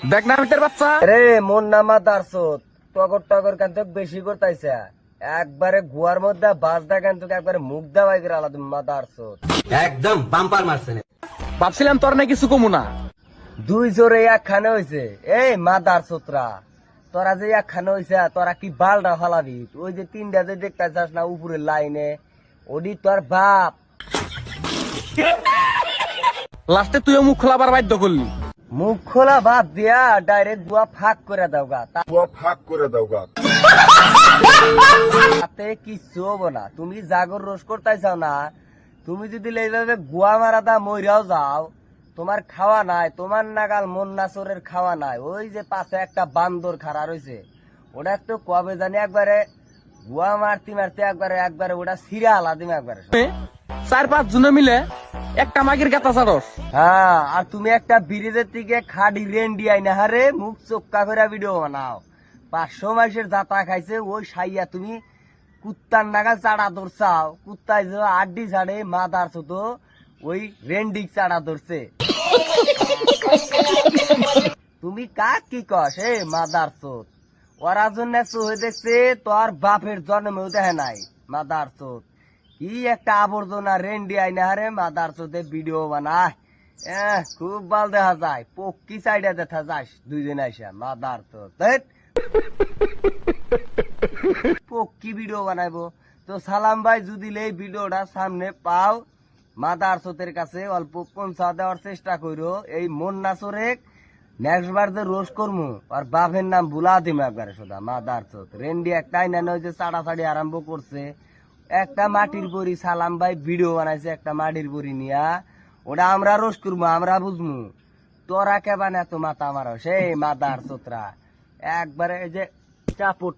দেখ না মিটার বাচ্চা রে মন নামা দারছত টগর টগর কেন বেশি করতাইছে একবারে গুয়ার মধ্যে বাস দা কেন একবারে মুখ দেওয়াই করে আলাদা মা দারছত একদম বাম্পার মারছে না। ভাবছিলাম তোর নাকি কিছু কমু না। দুই জোরে একখানে হয়েছে এই মা দারছতরা তোরা যে একখানে হয়েছে তোরা কি বালটা ফালাবি ওই যে তিনটা যে দেখতেছাস না উপরের লাইনে ওডি তোর বাপ লাস্টে তুইও মুখ খোলাবার বাধ্য করলি। মুখ খোলা বাদ দিয়া ডাইরেক্ট বুয়া ফাঁক করে দাও গা তাতে কিচ্ছু হবো না। তুমি জাগর রোজ করতেছাও না, তুমি যদি এইভাবে গুয়া মারা দা মইরাও যাও তোমার খাওয়া নাই, তোমার নাগাল মন নাচরের খাওয়া নাই। ওই যে পাশে একটা বান্দর খাড়া রয়েছে ওটা তো কবে জানি একবারে গুয়া মারতে মারতে একবারে ওটা সিরা আলাদিম একবারে। 4-5 জনে মিলে একটা মাগির গাতা ছাড়স। হ্যাঁ, আর তুমি একটা ব্রিজের থেকে খাডি রেন্ডি আইনা হারে মুখ চোক্কা করে ভিডিও বানাও। 500 মাসের জাতা খাইছে ওই সাইয়া তুমি কুত্তার নাগাল চাড়া ধরছাও। কুত্তায় যে আড্ডি ছাড়ে মা দাঁড়ছো তো ওই রেন্ডি চাড়া ধরছে। তুমি কাক কি কস এ মা দাঁড়ছো? ওরা জন্য হয়ে দেখছে তোর বাপের জন্মেও দেখে নাই মা দাঁড়ছো। কি একটা আবর্জনা রেন্ডি আইনা হারে মাদার চোদে ভিডিও বানায়। খুব ভাল দেখা যায়, পক্ষি সাইডে দেখা যাস দুইজন আইসা মাদার চোদ পক্ষি ভিডিও বানাইবো। তো সালাম ভাই যদি এই ভিডিওটা সামনে পাও মাদার চোদের কাছে অল্প পৌঁছা দেওয়ার চেষ্টা করো। এই মন নাচরে নেক্সট বার যে রোজ করবো আর বাপের নাম ভুলা দিম একবারে সোদা মাদার চোদ। রেন্ডি একটা আইনা নয় যে চাড়াচাড়ি আরম্ভ করছে। একটা মাটির বড়ি সালাম ভাই ভিডিও বানাইছে একটা মাটির বড়ি নিয়া, ওটা আমরা রোজ করবো, আমরা বুঝবো। তোরা কেবান এত মাথা মারো সেই মাদার চোতরা একবারে যে চাপট।